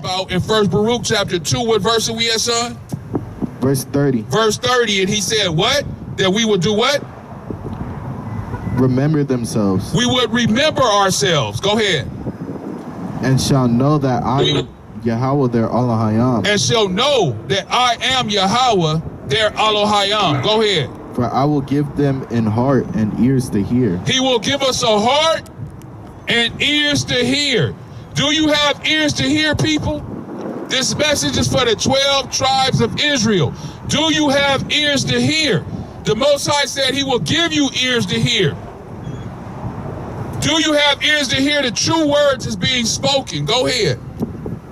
about in 1 Baruch chapter 2. What verse are we at, son? Verse 30. Verse 30, and he said what? That we would do what? Remember themselves. We would remember ourselves. Go ahead. And shall know that I am Yahawah their Elohim. And shall know that I am Yahawah their Elohim. Go ahead. For I will give them an heart and ears to hear. He will give us a heart and ears to hear. Do you have ears to hear, people? This message is for the 12 tribes of Israel. Do you have ears to hear? The Most High said he will give you ears to hear. Do you have ears to hear the true words is being spoken? Go ahead.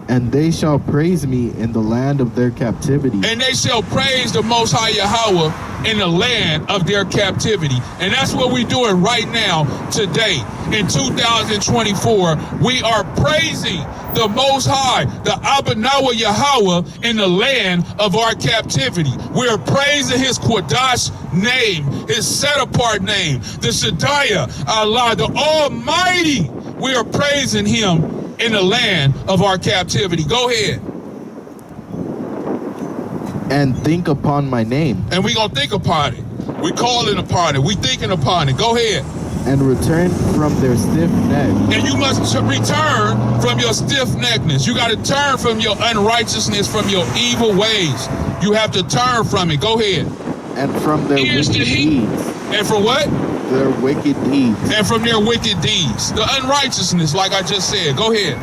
And they shall praise me in the land of their captivity. And they shall praise the Most High Yahawah in the land of their captivity. And that's what we're doing right now, today, in 2024. We are praising the Most High, the Abanawa Yahawah, in the land of our captivity. We're praising his Quadash name, his set-apart name, the Shaddai, Allah, the Almighty. We are praising him in the land of our captivity. Go ahead. And think upon my name. And we're going to think upon it. We're calling upon it. We're thinking upon it. Go ahead. And return from their stiff neck. And you must return from your stiff-neckedness. You got to turn from your unrighteousness, from your evil ways. You have to turn from it. Go ahead. And from their wicked deeds. And from what? Their wicked deeds. And from their wicked deeds. The unrighteousness, like I just said. Go ahead.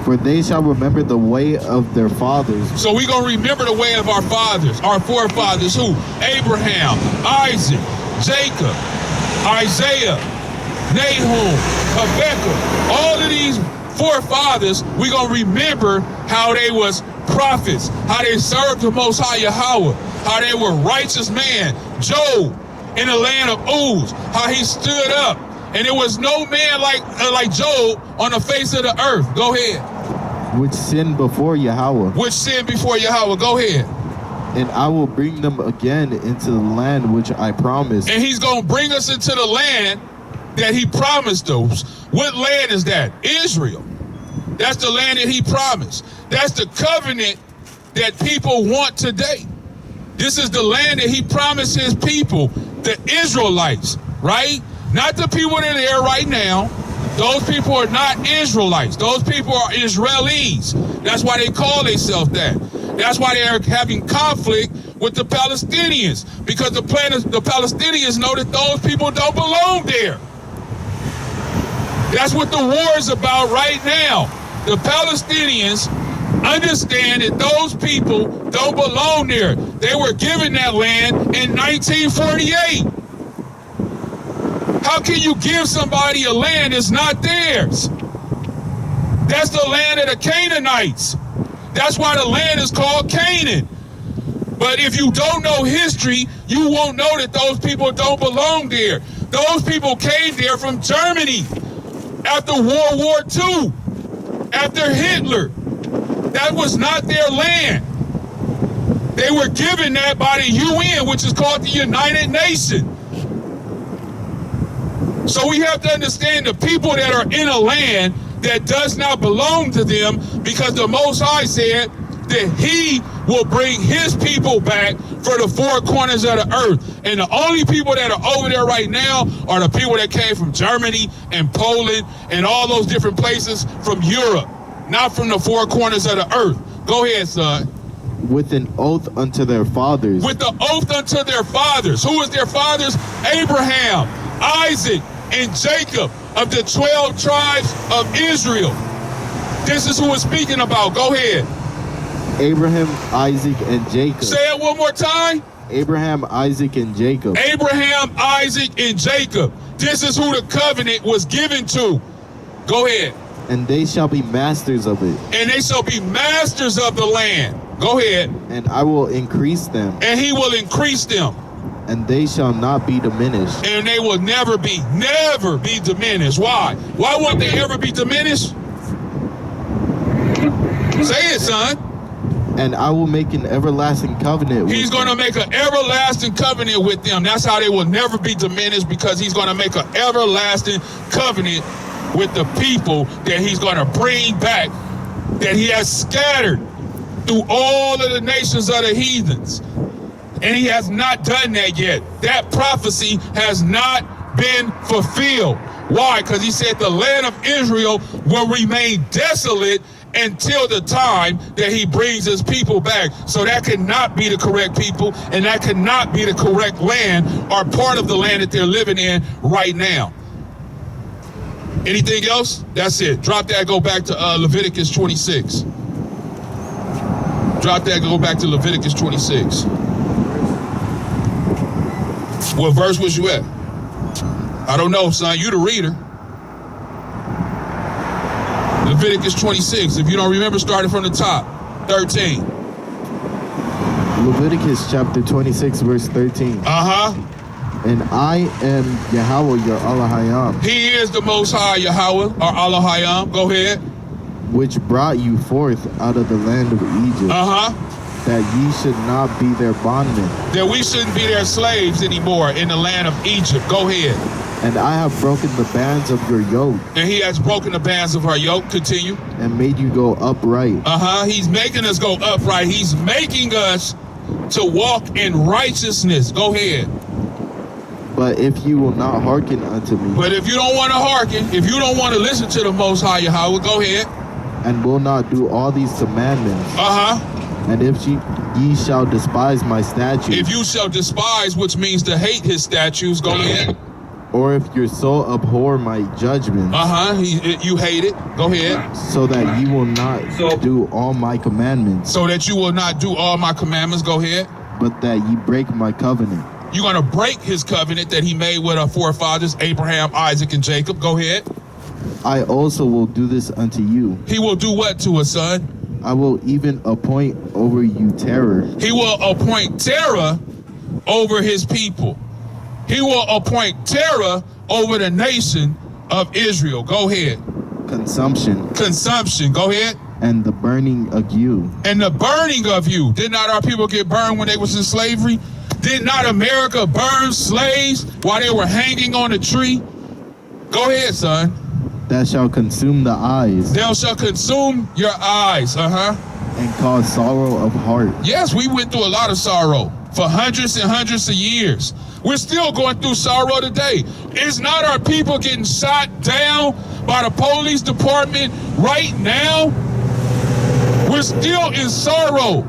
For they shall remember the way of their fathers. So we're going to remember the way of our fathers, our forefathers. Who? Abraham, Isaac, Jacob, Isaiah, Nahum, Habakkuk. All of these forefathers, we're going to remember how they was prophets, how they served the Most High Yahawah, how they were righteous men. Job in the land of Uz, how he stood up. And there was no man like Job on the face of the earth. Go ahead. Which sinned before Yahawah. Which sinned before Yahawah. Go ahead. And I will bring them again into the land which I promised. And he's going to bring us into the land that he promised us. What land is that? Israel. That's the land that he promised. That's the covenant that people want today. This is the land that he promised his people, the Israelites, right? Not the people that are there right now. Those people are not Israelites. Those people are Israelis. That's why they call themselves that. That's why they are having conflict with the Palestinians, because the Palestinians know that those people don't belong there. That's what the war is about right now. The Palestinians understand that those people don't belong there. They were given that land in 1948. How can you give somebody a land that's not theirs? That's the land of the Canaanites. That's why the land is called Canaan. But if you don't know history, you won't know that those people don't belong there. Those people came there from Germany after World War II, after Hitler. That was not their land. They were given that by the UN, which is called the United Nations. So we have to understand the people that are in a land that does not belong to them, because the Most High said that he will bring his people back for the four corners of the earth. And the only people that are over there right now are the people that came from Germany and Poland and all those different places from Europe, not from the four corners of the earth. Go ahead, son. With an oath unto their fathers. With the oath unto their fathers. Who is their fathers? Abraham, Isaac, and Jacob, of the 12 tribes of Israel. This is who we're speaking about. Go ahead. Abraham, Isaac, and Jacob. Say it one more time. Abraham, Isaac, and Jacob. Abraham, Isaac, and Jacob. This is who the covenant was given to. Go ahead. And they shall be masters of it. And they shall be masters of the land. Go ahead. And I will increase them. And he will increase them. And they shall not be diminished. And they will never be diminished. Why? Why won't they ever be diminished? Say it, son. And I will make an everlasting covenant with them. He's going to make an everlasting covenant with them. That's how they will never be diminished, because he's going to make an everlasting covenant with the people that he's going to bring back that he has scattered through all of the nations of the heathens. And he has not done that yet. That prophecy has not been fulfilled. Why? Because he said the land of Israel will remain desolate until the time that he brings his people back. So that cannot be the correct people, and that cannot be the correct land or part of the land that they're living in right now. Anything else? That's it. Drop that, go back to Leviticus 26. Drop that, go back to Leviticus 26. What verse was you at? I don't know, son. You the reader. Leviticus 26. If you don't remember, starting from the top. 13. Leviticus chapter 26, verse 13. And I am Yahawah, your Ahchyam. He is the Most High Yahawah, or Ahchyam. Go ahead. Which brought you forth out of the land of Egypt. That ye should not be their bondmen. That we shouldn't be their slaves anymore in the land of Egypt. Go ahead. And I have broken the bands of your yoke. And he has broken the bands of our yoke. Continue. And made you go upright. He's making us go upright. He's making us to walk in righteousness. Go ahead. But if you will not hearken unto me. But if you don't want to hearken, if you don't want to listen to the Most High Yahawah, go ahead. And will not do all these commandments. And if ye shall despise my statutes. If you shall despise, which means to hate his statutes, go ahead. Or if your soul abhor my judgments. You hate it. Go ahead. So that ye will not do all my commandments. So that you will not do all my commandments. Go ahead. But that ye break my covenant. You're going to break his covenant that he made with our forefathers, Abraham, Isaac, and Jacob. Go ahead. I also will do this unto you. He will do what to us, son? I will even appoint over you terror. He will appoint terror over his people. He will appoint terror over the nation of Israel. Go ahead. Consumption. Go ahead. And the burning of you. And the burning of you. Did not our people get burned when they was in slavery? Did not America burn slaves while they were hanging on a tree? Go ahead, son. That shall consume the eyes. Thou shall consume your eyes. And cause sorrow of heart. Yes, we went through a lot of sorrow for hundreds and hundreds of years. We're still going through sorrow today. Is not our people getting shot down by the police department right now? We're still in sorrow.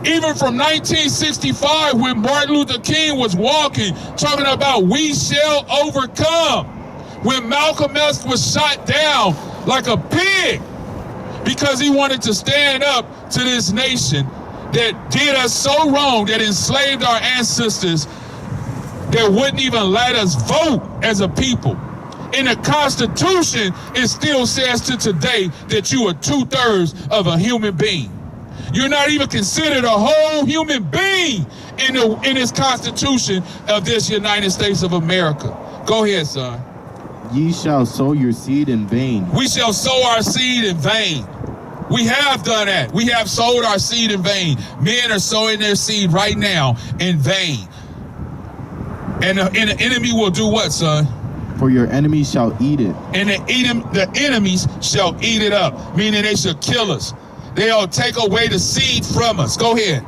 Even from 1965, when Martin Luther King was walking, talking about we shall overcome. When Malcolm X was shot down like a pig because he wanted to stand up to this nation that did us so wrong, that enslaved our ancestors, that wouldn't even let us vote as a people. In the Constitution, it still says to today that you are 2/3 of a human being. You're not even considered a whole human being in this Constitution of this United States of America. Go ahead, son. Ye shall sow your seed in vain. We shall sow our seed in vain. We have done that. We have sowed our seed in vain. Men are sowing their seed right now in vain. And the enemy will do what, son? For your enemies shall eat it. And the enemies shall eat it up, meaning they shall kill us. They'll take away the seed from us. Go ahead.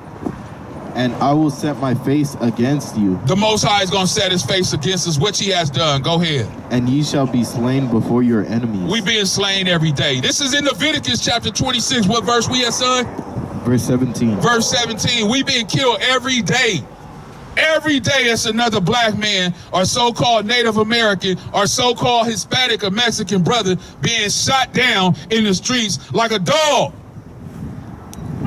And I will set my face against you. The Most High is going to set his face against us, which he has done. Go ahead. And ye shall be slain before your enemies. We being slain every day. This is in Leviticus chapter 26. What verse we at, son? Verse 17. Verse 17. We being killed every day. Every day it's another black man or so-called Native American or so-called Hispanic or Mexican brother being shot down in the streets like a dog.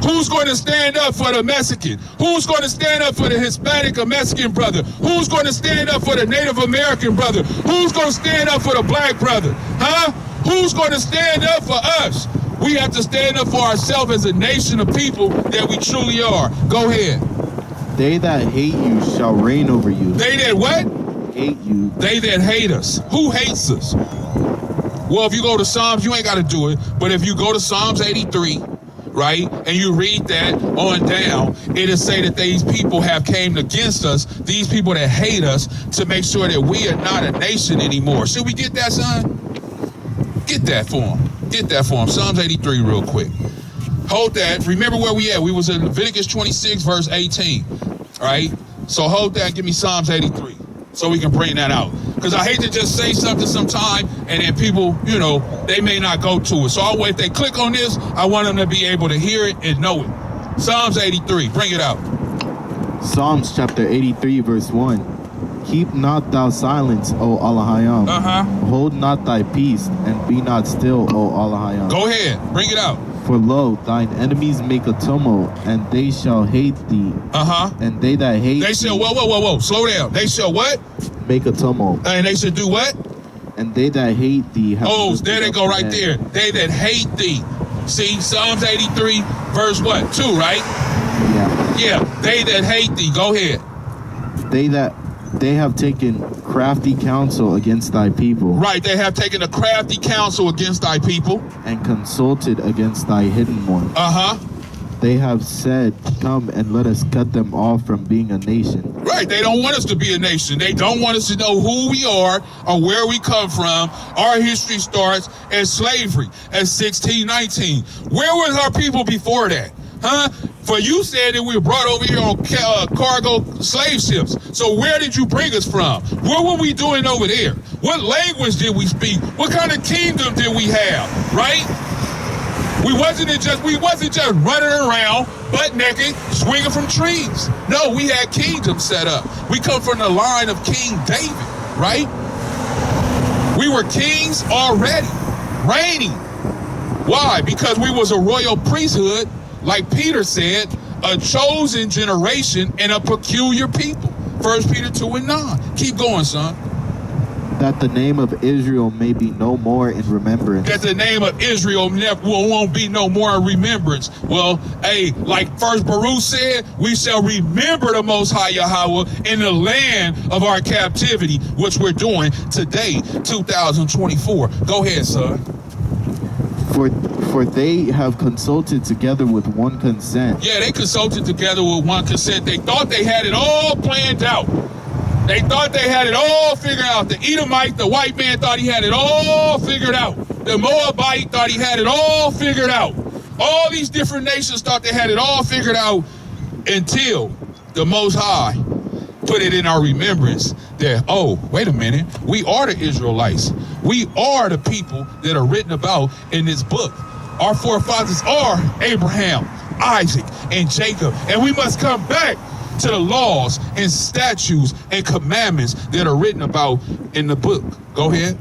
Who's going to stand up for the Mexican? Who's going to stand up for the Hispanic or Mexican brother? Who's going to stand up for the Native American brother? Who's going to stand up for the black brother? Who's going to stand up for us? We have to stand up for ourselves as a nation of people that we truly are. Go ahead. They that hate you shall reign over you. They that what? Hate you. They that hate us. Who hates us? Well, if you go to Psalms, you ain't got to do it. But if you go to Psalms 83, right, and you read that on down, it'll say that these people have came against us, these people that hate us, to make sure that we are not a nation anymore. Should we get that, son? Get that for them. Get that for him. Psalms 83 real quick. Hold that. Remember where we at. We was in Leviticus 26, verse 18. All right? So hold that. Give me Psalms 83 so we can bring that out. Because I hate to just say something sometime and then people, you know, they may not go to it. So if they click on this, I want them to be able to hear it and know it. Psalms 83. Bring it out. Psalms chapter 83, verse 1. Keep not thou silence, O Ahchyam. Hold not thy peace, and be not still, O Ahchyam. Go ahead. Bring it out. For lo, thine enemies make a tumult, and they shall hate thee. And they that hate They shall, whoa. Slow down. They shall what? Make a tumult. And they shall do what? And they that hate thee have there they go right there. They that hate thee. See, Psalms 83, verse what? 2, right? Yeah. Yeah. They that hate thee. Go ahead. They have taken crafty counsel against thy people. Right, they have taken a crafty counsel against thy people. And consulted against thy hidden ones. They have said, come and let us cut them off from being a nation. Right, they don't want us to be a nation. They don't want us to know who we are or where we come from. Our history starts as slavery, as 1619. Where was our people before that? For you said that we were brought over here on cargo slave ships. So where did you bring us from? What were we doing over there? What language did we speak? What kind of kingdom did we have? Right? We wasn't just running around butt naked, swinging from trees. No, we had kingdoms set up. We come from the line of King David, right? We were kings already, reigning. Why? Because we was a royal priesthood. Like Peter said, a chosen generation and a peculiar people. 1 Peter 2 and 9. Keep going, son. That the name of Israel may be no more in remembrance. That the name of Israel won't be no more in remembrance. Well, hey, like First Baruch said, we shall remember the Most High Yahawah in the land of our captivity, which we're doing today, 2024. Go ahead, son. For they have consulted together with one consent. Yeah, they consulted together with one consent. They thought they had it all planned out. They thought they had it all figured out. The Edomite, the white man, thought he had it all figured out. The Moabite thought he had it all figured out. All these different nations thought they had it all figured out until the Most High put it in our remembrance that, oh, wait a minute, we are the Israelites. We are the people that are written about in this book. Our forefathers are Abraham, Isaac, and Jacob, and we must come back to the laws and statutes and commandments that are written about in the book. Go ahead.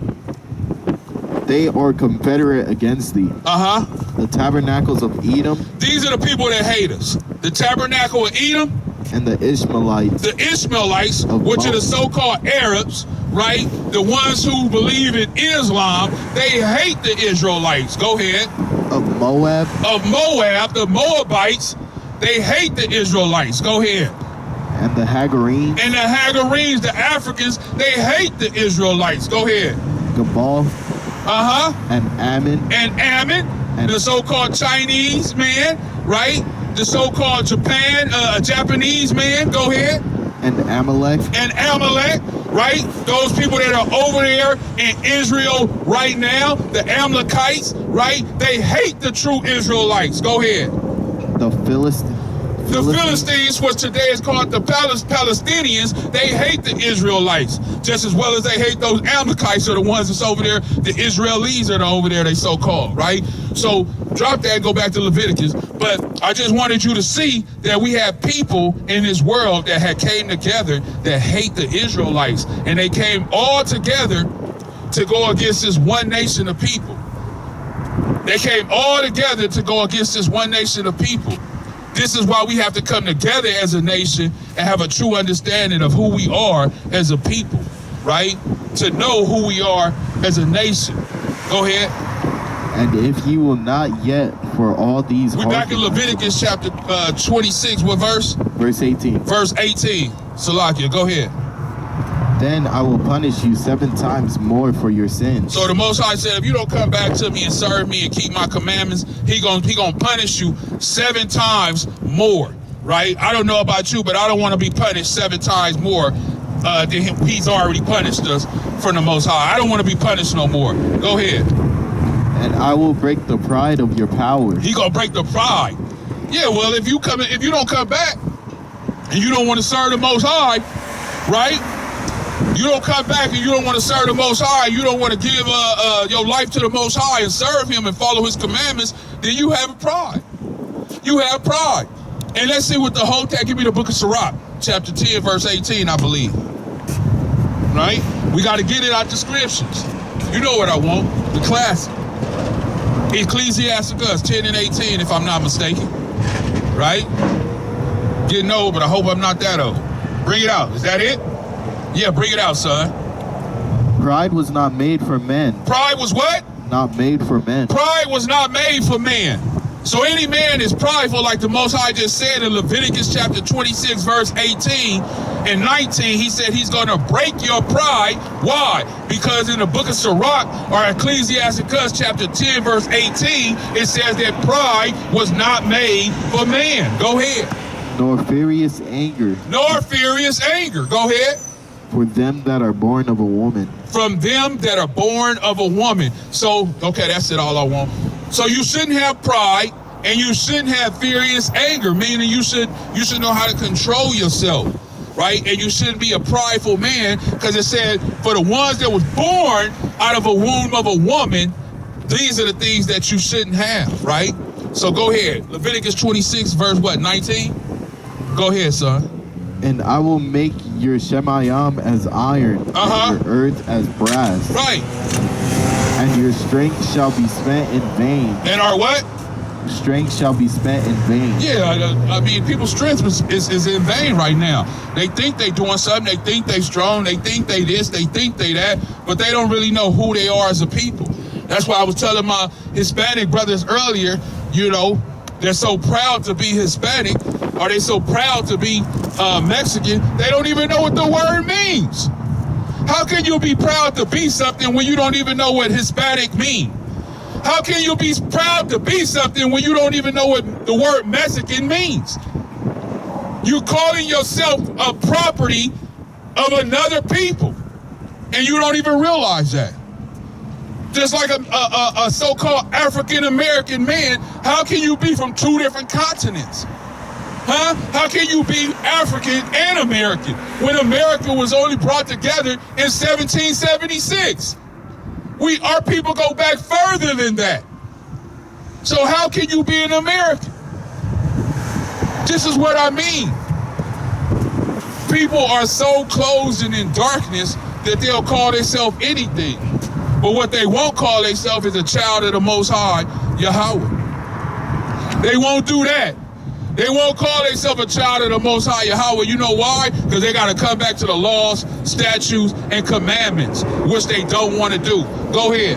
They are confederate against thee. The tabernacles of Edom. These are the people that hate us. The tabernacle of Edom. And the Ishmaelites. The Ishmaelites, which are the so-called Arabs, right? The ones who believe in Islam, they hate the Israelites. Go ahead. Of Moab. Of Moab, the Moabites, they hate the Israelites. Go ahead. And the Hagarenes. And the Hagarenes, the Africans, they hate the Israelites. Go ahead. Gabal. And Ammon. And Ammon, and the so-called Chinese man, right? The so-called Japanese man. Go ahead. And Amalek. And Amalek, right? Those people that are over there in Israel right now, the Amalekites, right? They hate the true Israelites. Go ahead. The Philistines. The Philistines, which today is called the Palestinians, they hate the Israelites just as well as they hate those Amalekites are the ones that's over there. The Israelis are over there, they so-called, right? So drop that and go back to Leviticus. But I just wanted you to see that we have people in this world that had came together that hate the Israelites. And they came all together to go against this one nation of people. They came all together to go against this one nation of people. This is why we have to come together as a nation and have a true understanding of who we are as a people, right? To know who we are as a nation. Go ahead. And if you will not yet for all these... We're back in Leviticus chapter 26. What verse? Verse 18. Verse 18. Salakia, go ahead. Then I will punish you 7 times more for your sins. So the Most High said, if you don't come back to me and serve me and keep my commandments, he gonna punish you 7 times more, right? I don't know about you, but I don't want to be punished 7 times more than him. He's already punished us from the Most High. I don't want to be punished no more. Go ahead. And I will break the pride of your power. He gonna break the pride. Yeah, well, if you don't come back, and you don't want to serve the Most High, right? You don't come back and you don't want to serve the Most High, you don't want to give your life to the Most High and serve Him and follow His commandments, then you have pride. You have pride. And let's see what the whole text, give me the book of Sirach, chapter 10, verse 18, I believe. Right? We got to get it out the scriptures. You know what I want, the classic. Ecclesiasticus 10 and 18, if I'm not mistaken. Right? Getting old, but I hope I'm not that old. Bring it out. Is that it? Yeah, bring it out, son. Pride was not made for men. Pride was what? Not made for men. Pride was not made for man. So any man is prideful, like the Most High just said in Leviticus chapter 26, verse 18 and 19. He said he's going to break your pride. Why? Because in the book of Sirach, or Ecclesiasticus chapter 10, verse 18, it says that pride was not made for man. Go ahead. Nor furious anger. Nor furious anger. Go ahead. For them that are born of a woman. From them that are born of a woman. So, okay, that's it, all I want. So you shouldn't have pride, and you shouldn't have furious anger, meaning you should know how to control yourself, right? And you shouldn't be a prideful man, because it said, for the ones that was born out of a womb of a woman, these are the things that you shouldn't have, right? So go ahead. Leviticus 26, verse what, 19? Go ahead, son. And I will make your Shemayim as iron, and your earth as brass. Right. And your strength shall be spent in vain. And our what? Strength shall be spent in vain. Yeah, I mean, people's strength is in vain right now. They think they doing something. They think they strong. They think they this. They think they that. But they don't really know who they are as a people. That's why I was telling my Hispanic brothers earlier, you know, they're so proud to be Hispanic, or they so proud to be Mexican, they don't even know what the word means. How can you be proud to be something when you don't even know what Hispanic means? How can you be proud to be something when you don't even know what the word Mexican means? You're calling yourself a property of another people, and you don't even realize that. Just like a so-called African-American man, how can you be from two different continents? Huh? How can you be African and American when America was only brought together in 1776? Our people go back further than that. So how can you be an American? This is what I mean. People are so closed and in darkness that they'll call themselves anything. But what they won't call themselves is a child of the Most High, Yahawah. They won't do that. They won't call themselves a child of the Most High, Yahawah. You know why? Because they got to come back to the laws, statutes, and commandments, which they don't want to do. Go ahead.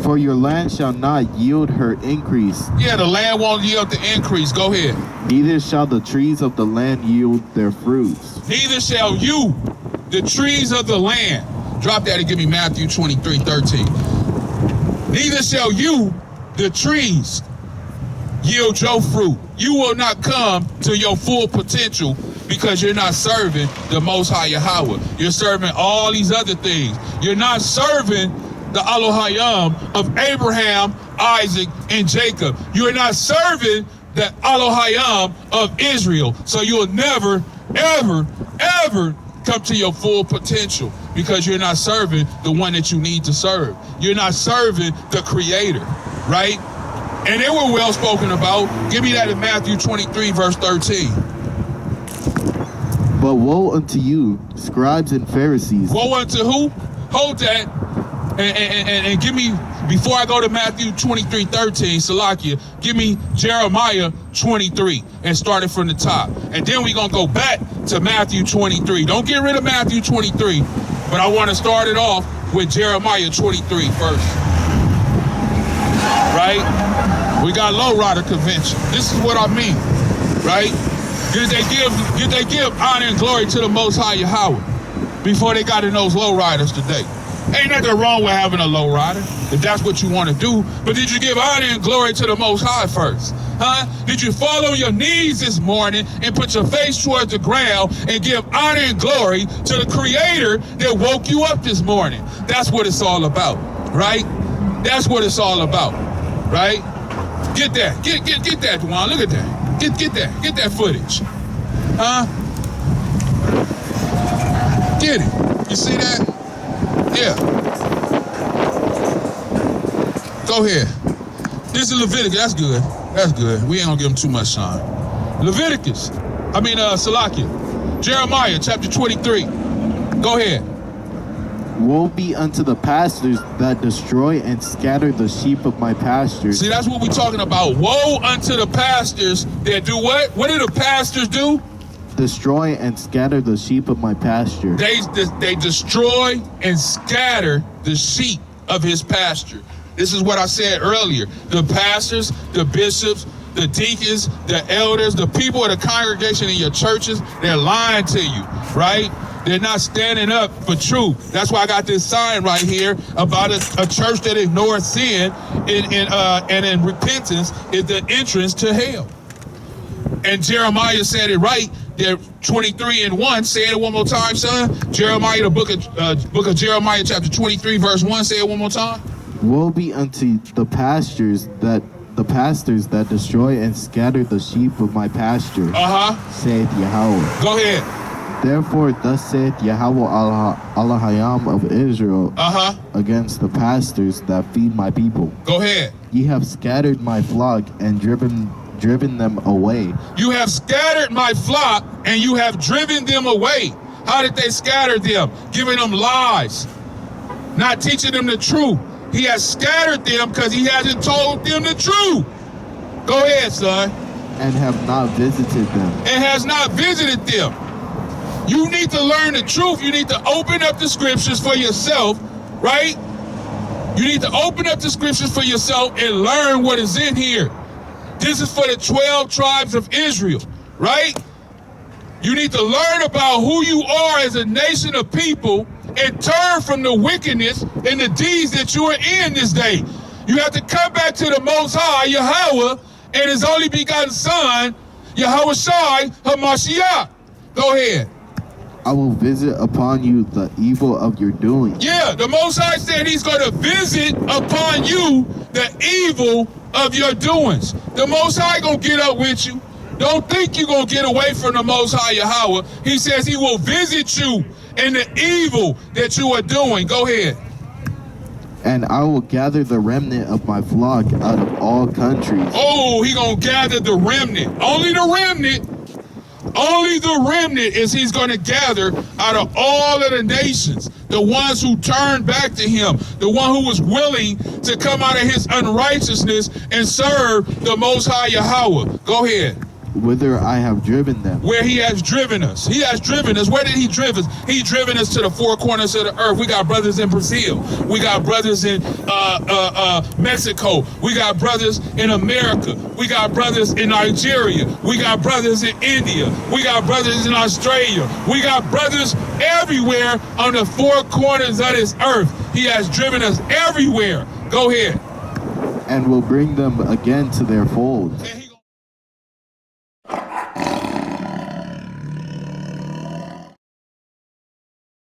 For your land shall not yield her increase. Yeah, the land won't yield the increase. Go ahead. Neither shall the trees of the land yield their fruits. Neither shall you, the trees of the land. Drop that and give me Matthew 23:13. Neither shall you, the trees, yield your fruit. You will not come to your full potential because you're not serving the Most High Yahawah. You're serving all these other things. You're not serving the Elohim of Abraham, Isaac, and Jacob. You're not serving the Elohim of Israel. So you'll never, ever, ever come to your full potential because you're not serving the one that you need to serve. You're not serving the Creator, right? And they were well spoken about. Give me that in Matthew 23, verse 13. But woe unto you, scribes and Pharisees. Woe unto who? Hold that. And give me, before I go to Matthew 23, 13, Salakia, give me Jeremiah 23 and start it from the top. And then we're going to go back to Matthew 23. Don't get rid of Matthew 23, but I want to start it off with Jeremiah 23 first. Right? We got lowrider convention. This is what I mean, right? Did they give honor and glory to the Most High Yahawah before they got in those lowriders today? Ain't nothing wrong with having a lowrider if that's what you want to do. But did you give honor and glory to the Most High first? Huh? Did you fall on your knees this morning and put your face towards the ground and give honor and glory to the Creator that woke you up this morning? That's what it's all about, right? That's what it's all about, right? Get that, get that, Juan. Look at that. Get that footage, huh? Get it. You see that? Yeah. Go ahead. This is Leviticus. That's good. That's good. We ain't gonna give them too much time. Salakia. Jeremiah chapter 23. Go ahead. Woe be unto the pastors that destroy and scatter the sheep of my pasture. See, that's what we're talking about. Woe unto the pastors that do what? What do the pastors do? Destroy and scatter the sheep of my pasture. They destroy and scatter the sheep of his pasture. This is what I said earlier. The pastors, the bishops, the deacons, the elders, the people of the congregation in your churches, they're lying to you, right? They're not standing up for truth. That's why I got this sign right here about a church that ignores sin and in repentance is the entrance to hell. And Jeremiah said it right. There, 23:1. Say it one more time, son. Jeremiah, the book of Jeremiah, chapter 23, verse 1. Say it one more time. Woe be unto the pastors that destroy and scatter the sheep of my pasture. Saith Yahweh. Go ahead. Therefore, thus saith Yahawah Ahchyam of Israel against the pastors that feed my people. Go ahead. Ye have scattered my flock and driven them away. You have scattered my flock and you have driven them away. How did they scatter them? Giving them lies, not teaching them the truth. He has scattered them because he hasn't told them the truth. Go ahead, son. And have not visited them. And has not visited them. You need to learn the truth. You need to open up the scriptures for yourself, right? You need to open up the scriptures for yourself and learn what is in here. This is for the 12 tribes of Israel, right? You need to learn about who you are as a nation of people and turn from the wickedness and the deeds that you are in this day. You have to come back to the Most High, Yahweh, and his only begotten Son, Yahweh Shai HaMashiach. Go ahead. I will visit upon you the evil of your doing. Yeah, the Most High said he's going to visit upon you the evil of your doings. The Most High going to get up with you. Don't think you're going to get away from the Most High Yahweh. He says he will visit you in the evil that you are doing. Go ahead. And I will gather the remnant of my flock out of all countries. Oh, he going to gather the remnant. Only the remnant. Only the remnant is he's going to gather out of all of the nations. The ones who turned back to him. The one who was willing to come out of his unrighteousness and serve the Most High Yahweh. Go ahead. Whither I have driven them. Where he has driven us. He has driven us. Where did he driven us? He driven us to the four corners of the earth. We got brothers in Brazil. We got brothers in Mexico. We got brothers in America. We got brothers in Nigeria. We got brothers in India. We got brothers in Australia. We got brothers everywhere on the four corners of this earth. He has driven us everywhere. Go ahead. And will bring them again to their fold.